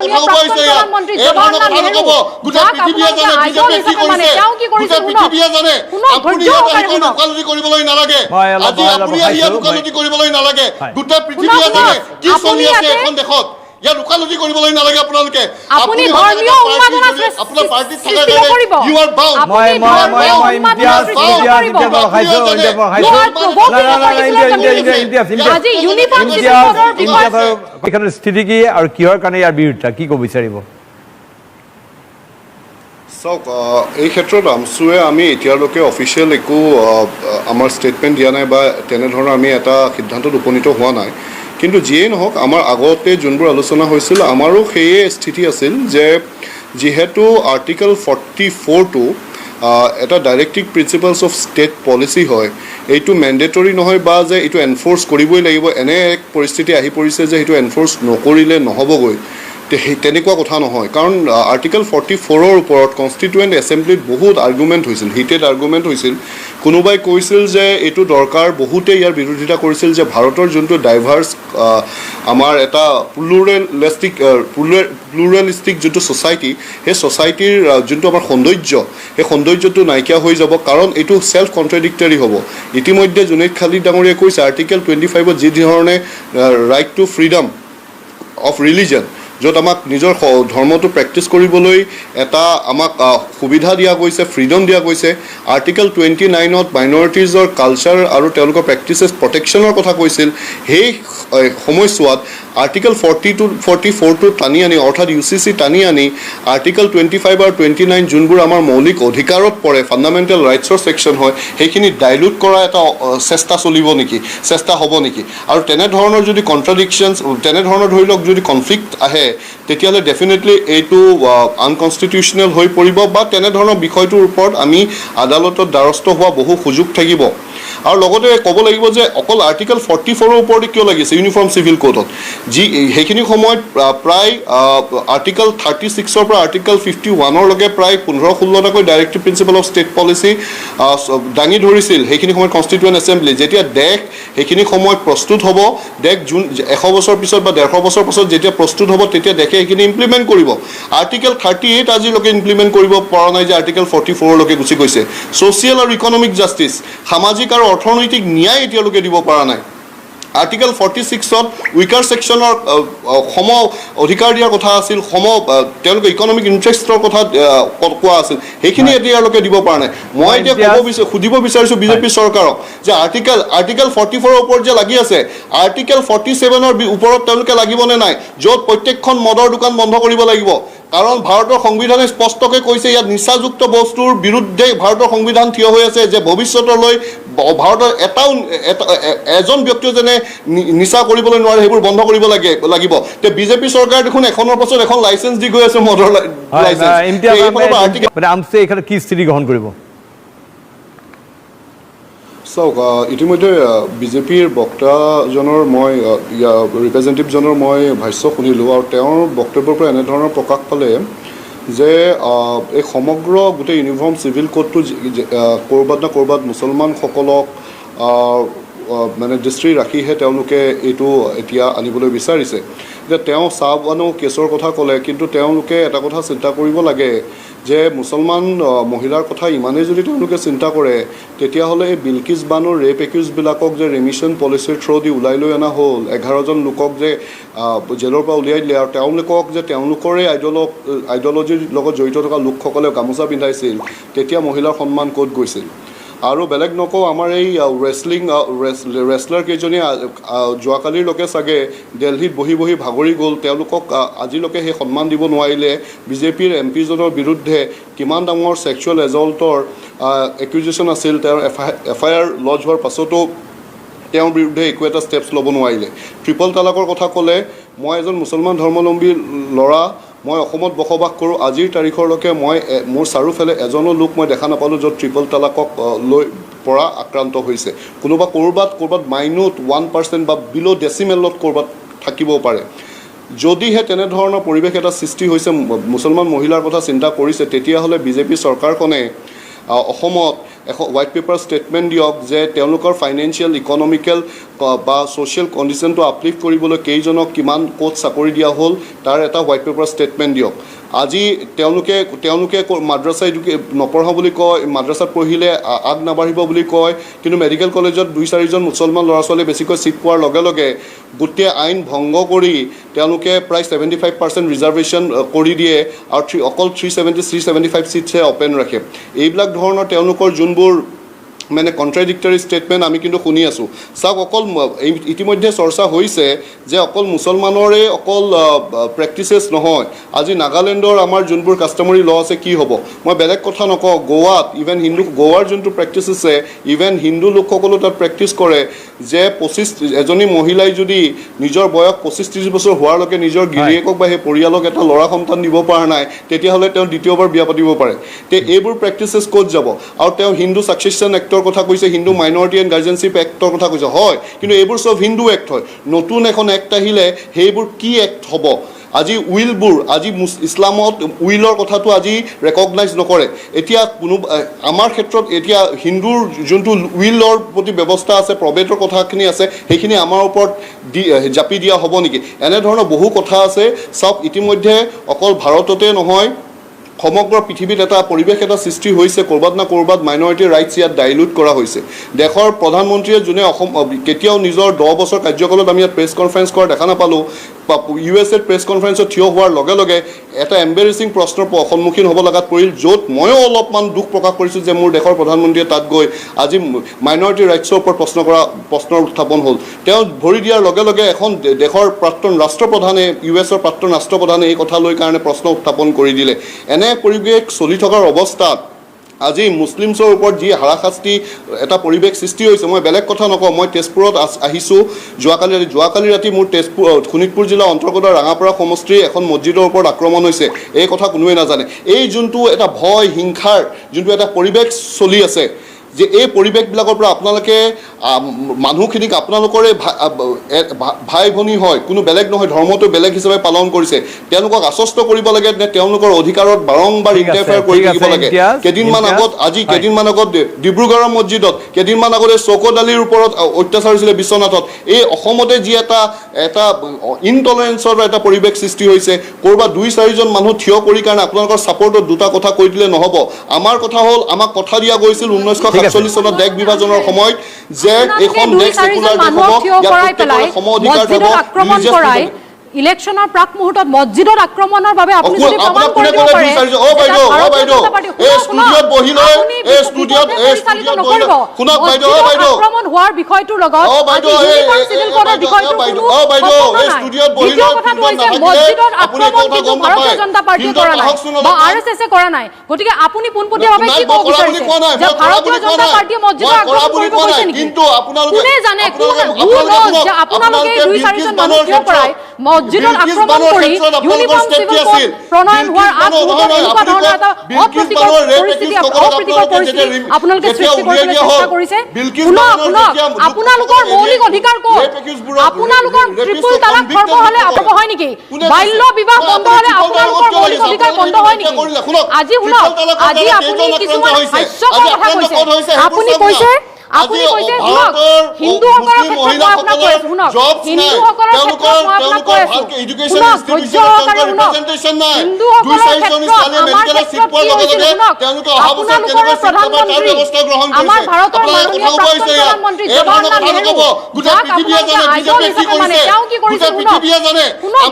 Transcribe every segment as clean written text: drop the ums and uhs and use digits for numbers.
মাননীয় প্ৰাক্তন প্ৰধানমন্ত্ৰী জৱাহৰলাল নেহৰু গোটেই পৃথিৱীয়ে জানে বিজেপিয়ে কি কৰিছে গোটেই পৃথিৱীয়ে জানে আপুনি ইয়াত আহি লোকালতি কৰিবলৈ নালাগে আজি আপুনি ইয়াত লোকালতি কৰিবলৈ নালাগে গোটেই পৃথিৱীয়ে জানে কি চলি আছে এখন দেশত ইয়াত লোকালতি কৰিবলৈ নালাগে আপোনালোকে আপুনি ধৰ্মীয় উন্মাদনা আপোনাৰ পাৰ্টিত থকা ইউ আৰ বাউণ্ড আজি ইউনিফৰ্ম চিভিল কোডৰ বিষয়ে এখানে স্থিতি কি আৰু কিহৰ কাৰণে ইয়াৰ বিৰুদ্ধে কি ক'ব বিচাৰিব চাওক এই ক্ষেত্ৰত আমছুৱে আমি এতিয়ালৈকে অফিচিয়েল একো আমাৰ ষ্টেটমেণ্ট দিয়া নাই বা তেনেধৰণৰ আমি এটা সিদ্ধান্তত উপনীত হোৱা নাই কিন্তু যিয়েই নহওক আমাৰ আগতে যোনবোৰ আলোচনা হৈছিল আমাৰো সেয়ে স্থিতি আছিল যে যিহেতু আৰ্টিকল 44টো এটা directive principles of state policy হয় এইটো মেণ্ডেটৰী নহয় বা যে এইটো এনফৰ্চ কৰিবই লাগিব এনে এক পৰিস্থিতি আহি পৰিছে যে সেইটো এনফৰ্চ নকৰিলে নহ'বগৈ তেনেকুৱা কথা নহয় কাৰণ আৰ্টিকল 44ৰ ওপৰত কনষ্টিটুৱেণ্ট এছেম্বলিত বহুত আৰ্গুমেণ্ট হৈছিল হিটেড আৰ্গুমেণ্ট হৈছিল কোনোবাই কৈছিল যে এইটো দৰকাৰ বহুতে ইয়াৰ বিৰোধিতা কৰিছিল যে ভাৰতৰ যোনটো ডাইভাৰ্ছ আমাৰ এটা প্লুৰেলিষ্টিক যোনটো ছ'চাইটি সেই ছ'চাইটিৰ যোনটো আমাৰ সৌন্দৰ্য সেই সৌন্দৰ্যটো নাইকিয়া হৈ যাব কাৰণ এইটো ছেল্ফ কণ্ট্ৰাডিক্টৰী হ'ব ইতিমধ্যে জুনেইদ খালিদ ডাঙৰীয়াই কৈছে আৰ্টিকল 25ত যি ধৰণে right to freedom of religion য'ত আমাক নিজৰ ধৰ্মটো প্ৰেক্টিছ কৰিবলৈ এটা আমাক সুবিধা দিয়া গৈছে ফ্ৰীডম দিয়া গৈছে আৰ্টিকল 29ত মাইনৰিটিজৰ কালচাৰ আৰু তেওঁলোকৰ প্ৰেক্টিচেছ প্ৰটেকশ্যনৰ কথা কৈছিল সেই সময়ছোৱাত আৰ্টিকল 44টো টানি আনি অৰ্থাৎ UCC টানি আনি আৰ্টিকল 25 আৰু 29 যোনবোৰ আমাৰ মৌলিক অধিকাৰত পৰে ফাণ্ডামেণ্টেল ৰাইটছৰ ছেকশ্যন হয় সেইখিনি ডাইলুট কৰা এটা চেষ্টা চলিব নেকি চেষ্টা হ'ব নেকি আৰু তেনেধৰণৰ যদি কণ্ট্ৰাডিকশ্যনছ তেনেধৰণৰ ধৰি লওক যদি কনফ্লিক্ট আহে তেতিয়াহ'লে ডেফিনেটলি এইটো আনকনষ্টিটিউচনেল হৈ পৰিব বা তেনেধৰণৰ বিষয়টোৰ ওপৰত আমি আদালতত দ্বাৰস্থ হোৱা বহু সুযোগ থাকিব আৰু লগতে ক'ব লাগিব যে অকল আৰ্টিকল 44ৰ ওপৰতে কিয় লাগিছে ইউনিফৰ্ম চিভিল কোডত যি সেইখিনি সময়ত প্ৰায় আৰ্টিকল 36ৰ পৰা আৰ্টিকল 51লৈকে প্ৰায় 15-16টাকৈ directive principle of state policy দাঙি ধৰিছিল সেইখিনি সময়ত কনষ্টিটুৱেণ্ট এছেম্বলি যেতিয়া দেশ সেইখিনি সময়ত প্ৰস্তুত হ'ব দেশ 100 বছৰ পিছত বা 150 বছৰ পিছত যেতিয়া প্ৰস্তুত হ'ব তেতিয়া দেশে সেইখিনি ইমপ্লিমেণ্ট কৰিব আৰ্টিকল 38 আজিলৈকে ইমপ্লিমেণ্ট কৰিব পৰা নাই যে আৰ্টিকল 44লৈকে গুচি গৈছে ছ'চিয়েল আৰু ইকনমিক জাষ্টিছ সামাজিক আৰু অৰ্থনৈতিক ন্যায় এতিয়ালৈকে দিব পৰা নাই আৰ্টিকল 46ত উইকাৰ ছেকশ্যনৰ সম অধিকাৰ দিয়াৰ কথা আছিল তেওঁলোকে ইকনমিক ইণ্টাৰেষ্টৰ কথা কোৱা আছিল সেইখিনি এতিয়ালৈকে দিব পৰা নাই মই এতিয়া সুধিব বিচাৰিছোঁ বিজেপি চৰকাৰক যে আৰ্টিকল 44ৰ ওপৰত যে লাগি আছে আৰ্টিকল 47ৰ ওপৰত তেওঁলোকে লাগিবনে নাই য'ত প্ৰত্যেকখন মদৰ দোকান বন্ধ কৰিব লাগিব কাৰণ ভাৰতৰ সংবিধানে স্পষ্টকৈ কৈছে ইয়াত নিচাযুক্ত বস্তুৰ বিৰুদ্ধে ভাৰতৰ সংবিধান থিয় হৈ আছে যে ভৱিষ্যতলৈ ভাৰতৰ এজন ব্যক্তিও যেনে নিচা কৰিবলৈ নোৱাৰে সেইবোৰ বন্ধ কৰিব লাগিব তে বিজেপি চৰকাৰে দেখোন এখনৰ পাছত এখন লাইচেঞ্চ দি গৈ আছে মদৰ আমছুৱে এখানে কি স্থিতি গ্ৰহণ কৰিব চাওক ইতিমধ্যে বিজেপিৰ বক্তাজনৰ মই ৰিপ্ৰেজেণ্টেটিভজনৰ মই ভাষ্য শুনিলোঁ আৰু তেওঁৰ বক্তব্যৰ পৰা এনেধৰণৰ প্ৰকাশ পালে যে এই সমগ্ৰ গোটেই ইউনিফৰ্ম চিভিল কোডটো ক'ৰবাত না ক'ৰবাত মুছলমানসকলক মানে দৃষ্টি ৰাখিহে তেওঁলোকে এইটো এতিয়া আনিবলৈ বিচাৰিছে যে তেওঁ চাহবানো কেছৰ কথা ক'লে কিন্তু তেওঁলোকে এটা কথা চিন্তা কৰিব লাগে যে মুছলমান মহিলাৰ কথা ইমানেই যদি তেওঁলোকে চিন্তা কৰে তেতিয়াহ'লে এই বিলকিছ বানুৰ ৰেপ একিউজবিলাকক যে ৰেমিশ্যন পলিচিৰ থ্ৰুদি ওলাই লৈ অনা হ'ল 11জন লোকক যে জেলৰ পৰা উলিয়াই দিলে আৰু তেওঁলোকক যে তেওঁলোকৰে আইডিঅ'লজিৰ লগত জড়িত থকা লোকসকলে গামোচা পিন্ধাইছিল তেতিয়া মহিলাৰ সন্মান ক'ত গৈছিল আৰু বেলেগ নকওঁ আমাৰ এই ৰেছলাৰ কেইজনী যোৱাকালিলৈকে চাগে দিল্লীত বহি ভাগৰি গ'ল তেওঁলোকক আজিলৈকে সেই সন্মান দিব নোৱাৰিলে বিজেপিৰ এমপিজনৰ বিৰুদ্ধে কিমান ডাঙৰ ছেক্সুৱেল এজল্টৰ একিউজেশ্যন আছিল তেওঁৰ FIR লজ হোৱাৰ পাছতো তেওঁৰ বিৰুদ্ধে একো এটা ষ্টেপছ ল'ব নোৱাৰিলে ট্ৰিপল তালাকৰ কথা ক'লে মই এজন মুছলমান ধৰ্মাৱলম্বী ল'ৰা মই অসমত বসবাস কৰোঁ আজিৰ তাৰিখলৈকে মই মোৰ চাৰিওফালে এজনো লোক মই দেখা নাপালোঁ য'ত ট্ৰিপল তালাকক লৈ পৰা আক্ৰান্ত হৈছে কোনোবা ক'ৰবাত মাইনত 1% বা বিল' ডেচিমেলত ক'ৰবাত থাকিব পাৰে যদিহে তেনেধৰণৰ পৰিৱেশ এটা সৃষ্টি হৈছে মুছলমান মহিলাৰ কথা চিন্তা কৰিছে তেতিয়াহ'লে বিজেপি চৰকাৰখনে অসমত এখন হোৱাইট পেপাৰ ষ্টেটমেণ্ট দিয়ক যে তেওঁলোকৰ ফাইনেন্সিয়েল ইকনমিকেল বা ছ'চিয়েল কণ্ডিশ্যনটো আপলিফ্ট কৰিবলৈ কেইজনক কিমান ক'ত চাকৰি দিয়া হ'ল তাৰ এটা হোৱাইট পেপাৰ ষ্টেটমেণ্ট দিয়ক আজি তেওঁলোকে মাদ্ৰাছা নপঢ়া বুলি কয় মাদ্ৰাছাত পঢ়িলে আগ নাবাঢ়িব বুলি কয় কিন্তু মেডিকেল কলেজত 2-4জন মুছলমান ল'ৰা ছোৱালীয়ে বেছিকৈ ছিট পোৱাৰ লগে লগে গোটেই আইন ভংগ কৰি তেওঁলোকে প্ৰায় 75% ৰিজাৰ্ভেশ্যন কৰি দিয়ে আৰু অকল 375 ছিটছহে অপেন ৰাখে এইবিলাক ধৰণৰ তেওঁলোকৰ যোনবোৰ মানে কণ্ট্ৰাডিক্টৰী ষ্টেটমেণ্ট আমি কিন্তু শুনি আছোঁ চাওক অকল ইতিমধ্যে চৰ্চা হৈছে যে অকল মুছলমানৰে অকল প্ৰেক্টিচেছ নহয় আজি নাগালেণ্ডৰ আমাৰ যোনবোৰ কাষ্টমাৰী ল আছে কি হ'ব মই বেলেগ কথা নকওঁ গোৱাত ইভেন গোৱাৰ যোনটো প্ৰেক্টিচ আছে ইভেন হিন্দু লোকসকলেও তাত প্ৰেক্টিচ কৰে যে এজনী মহিলাই যদি নিজৰ বয়স 25-30 বছৰ হোৱালৈকে নিজৰ গিৰিয়েকক বা সেই পৰিয়ালক এটা ল'ৰা সন্তান দিব পৰা নাই তেতিয়াহ'লে তেওঁ দ্বিতীয়বাৰ বিয়া পাতিব পাৰে তে এইবোৰ প্ৰেক্টিচেছ ক'ত যাব আৰু তেওঁ হিন্দু ছাকচেছন এক্টৰ কথা কৈছে হিন্দু মাইনৰিটি এণ্ড গাৰ্জেনশ্বিপ এক্টৰ কথা কৈছে হয় কিন্তু এইবোৰ চব হিন্দু এক্ট হয় নতুন এখন এক্ট আহিলে সেইবোৰ কি এক্ট হ'ব আজি উইলবোৰ আজি ইছলামত উইলৰ কথাটো আজি ৰেকগনাইজ নকৰে এতিয়া কোনো আমাৰ ক্ষেত্ৰত এতিয়া হিন্দুৰ যোনটো উইলৰ প্ৰতি ব্যৱস্থা আছে প্ৰবেটৰ কথাখিনি আছে সেইখিনি আমাৰ ওপৰত জাপি দিয়া হ'ব নেকি এনেধৰণৰ বহু কথা আছে চাওক ইতিমধ্যে অকল ভাৰততে নহয় সমগ্ৰ পৃথিৱীত এটা পৰিৱেশ এটা সৃষ্টি হৈছে ক'ৰবাত না ক'ৰবাত মাইনৰিটি ৰাইটছ ইয়াত ডাইলুট কৰা হৈছে দেশৰ প্ৰধানমন্ত্ৰীয়ে যোনে অসম কেতিয়াও নিজৰ 10 বছৰ কাৰ্যকালত আমি ইয়াত প্ৰেছ কনফাৰেন্স কৰা দেখা নাপালোঁ USA প্ৰেছ কনফাৰেন্সত থিয় হোৱাৰ লগে লগে এটা এম্বেৰেচিং প্ৰশ্নৰ সন্মুখীন হ'ব লগাত পৰিল য'ত ময়ো অলপমান দুখ প্ৰকাশ কৰিছোঁ যে মোৰ দেশৰ প্ৰধানমন্ত্ৰীয়ে তাত গৈ আজি মাইনৰিটি ৰাইটছৰ ওপৰত প্ৰশ্নৰ উত্থাপন হ'ল তেওঁ ভৰি দিয়াৰ লগে লগে এখন দেশৰ প্ৰাক্তন ৰাষ্ট্ৰপ্ৰধানে USৰ প্ৰাক্তন ৰাষ্ট্ৰপ্ৰধানে এই কথা লৈ কাৰণে প্ৰশ্ন উত্থাপন কৰি দিলে এনে পৰিৱেশ চলি থকাৰ অৱস্থাত আজি মুছলিমছৰ ওপৰত যি হাৰাশাস্তি এটা পৰিৱেশ সৃষ্টি হৈছে মই বেলেগ কথা নকওঁ মই তেজপুৰত আহিছোঁ যোৱাকালি ৰাতি মোৰ শোণিতপুৰ জিলা অন্তৰ্গত ৰাঙাপাৰা সমষ্টিৰ এখন মছজিদৰ ওপৰত আক্ৰমণ হৈছে এই কথা কোনোৱে নাজানে এই যোনটো এটা ভয় হিংসাৰ যোনটো এটা পৰিৱেশ চলি আছে যে এই পৰিৱেশবিলাকৰ পৰা আপোনালোকে মানুহখিনিক আপোনালোকৰে ভাই ভনী হয় কোনো বেলেগ নহয় ধৰ্মটো বেলেগ হিচাপে পালন কৰিছে তেওঁলোকক আশ্বস্ত কৰিব লাগে নে তেওঁলোকৰ অধিকাৰত বাৰম্বাৰ ইণ্টাৰফেয়াৰ কৰি থাকিব লাগে কেইদিনমান আগত ডিব্ৰুগড়ৰ মছজিদত কেইদিনমান আগতে চৌকত আলীৰ ওপৰত অত্যাচাৰ হৈছিলে বিশ্বনাথত এই অসমতে যি এটা ইনটলাৰেঞ্চৰ এটা পৰিৱেশ সৃষ্টি হৈছে ক'ৰবাত 2-4জন মানুহ থিয় কৰি কাৰণে আপোনালোকৰ ছাপৰ্টত দুটা কথা কৈ দিলে নহ'ব আমাৰ কথা হ'ল আমাক কথা দিয়া গৈছিল 1947 চনত দেশ বিভাজনৰ সময়ত যে এখন দেশ সেকুলাৰ দেশ হ'ব ইয়াত সম অধিকাৰ যাব ইলেকশনৰ প্ৰাক মুহূৰ্তত মছজিদত আক্ৰমণৰ বাবে আপুনি যদি প্ৰমাণ কৰিব পাৰে ও বাইদেউ এই ষ্টুডিঅত বহিলৈ এই ষ্টুডিঅত শুনক বাইদেউ আক্ৰমণ হোৱাৰ বিষয়টোৰ লগত সিভিল কোডৰ বিষয়টো বাইদেউ এই ষ্টুডিঅত বহিলৈ মছজিদত আক্ৰমণ কিন্তু ভাৰতীয় জনতা পাৰ্টিয়ে কৰা নাই বা আৰএছএছে কৰা নাই গতিকে আপুনি পোনপটীয়াভাৱে কি ক'ব বিচাৰিছে যে ভাৰতীয় জনতা পাৰ্টিয়ে মছজিদত আক্ৰমণ কৰিব গৈছে নেকি কিন্তু আপোনালোকে কোনে জানে যে আপোনালোকে 2-4জন মানুহ কিয় কৰায় মছজিদত আক্ৰমণ কৰি ইউনিফৰ্ম সিভিল কোড প্ৰণয়ন হোৱাৰ আগমুহূৰ্তত এনেকুৱা ধৰণৰ এটা অপ্ৰীতিকৰ পৰিস্থিতি আপোনালোকে সৃষ্টি কৰিবলৈ চেষ্টা কৰিছে আপোনালোকৰ মৌলিক অধিকাৰ ক'ত আপোনালোকৰ ট্ৰিপল তালাক খৰ্ব হ'লে আপোনালোকৰ হয় নেকি বাল্য বিবাহ বন্ধ হ'লে আপোনালোকৰ মৌলিক অধিকাৰ বন্ধ হয় নেকি আজি শুনক আজি আপুনি কিছুমান হাস্যকৰ কথা কৈছে আপুনি কৈছে হিন্দুসকলৰ ক্ষেত্ৰত মই আপোনাক কৈ আছো শুনক হিন্দুসকলৰ ক্ষেত্ৰত মই আপোনাক কৈ আছো শুনক ধৈৰ্য সহকাৰে শুনক হিন্দুসকলৰ ক্ষেত্ৰত আমাৰ ক্ষেত্ৰত কি হৈছিল শুনক আপোনালোকৰ প্ৰধানমন্ত্ৰী আমাৰ ভাৰতৰ মাননীয় প্ৰাক্তন প্ৰধানমন্ত্ৰী জৱাহৰলাল নেহৰু যাক আপোনালোকে আইডল হিচাপে মানে তেওঁ কি কৰিছে শুনক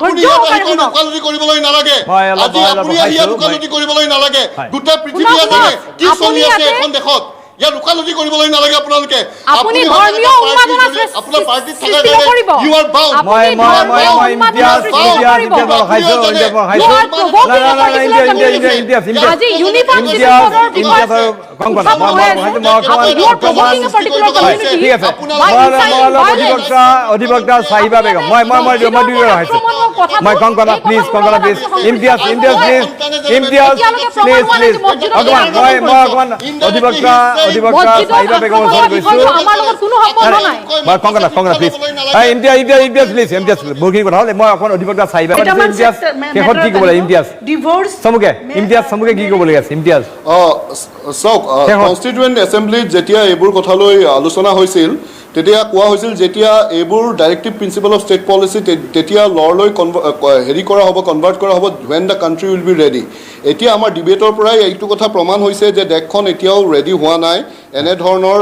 ধৈৰ্য সহকাৰে শুনক কৰিবলৈ নালাগে আজি আপুনি ইয়াত উকালতি কৰিবলৈ নালাগে গোটেই পৃথিৱীয়ে জানে কি চলি আছে এখন দেশত ইয়াত উকালতি কৰিবলৈ নালাগে আপোনালোকে আপুনি ধৰ্মীয় উন্মাদনা আপোনাৰ পাৰ্টিত থকা কৰিব ইউ আৰ বাউণ্ড মই আজি ইউনিফৰ্ম সিভিল কোডৰ বিষয়ে অধিবক্তা চাহিবা বেগম মই কংকনা প্লিজ ইমতিয়াজ প্লিজ অকমান অধিবক্তা অধিবক্তা সাহিবা বেগমৰ ওচৰত গৈছো আমাৰ লগত কোনো সম্বন্ধ নাই মই কংগনা প্লিজ ইমতিয়াজ বহুখিনি কথা হ'ল মই অকণ অধিবক্তা সাহিবা ইমতিয়াজ শেষত কি ক'ব লাগে ইমতিয়াজ চমুকে কি ক'ব লাগে ইমতিয়াজ চাওক কনষ্টিটুৱেণ্ট এছেম্বলিত যেতিয়া এইবোৰ কথালৈ আলোচনা হৈছিল তেতিয়া কোৱা হৈছিল যেতিয়া এইবোৰ directive principle of state policy তেতিয়া ললৈ হেৰি কৰা হ'ব কনভাৰ্ট কৰা হ'ব when the country will be ready এতিয়া আমাৰ ডিবেটৰ পৰাই এইটো কথা প্ৰমাণ হৈছে যে দেশখন এতিয়াও ৰেডি হোৱা নাই এনেধৰণৰ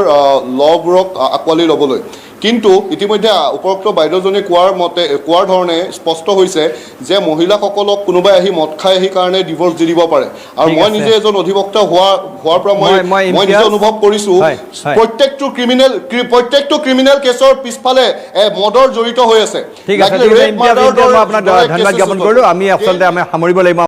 লবোৰক আঁকোৱালি ল'বলৈ কিন্তু ইতিমধ্যে উপৰোক্ত বাইদেউজনে কোৱাৰ ধৰণে স্পষ্ট হৈছে যে মহিলাসকলক কোনোবাই আহি মদ খাই আহি কাৰণে ডিভোৰ্চ দি দিব পাৰে আৰু মই নিজে এজন অধিবক্তা হোৱাৰ পৰা মই নিজে অনুভৱ কৰিছোঁ প্ৰত্যেকটো ক্ৰিমিনেল কেছৰ পিছফালে মদৰ জড়িত হৈ আছে ঠিক আছে মই আপোনাক ধন্যবাদ জ্ঞাপন কৰিলোঁ আমি আচলতে সামৰিব লাগিব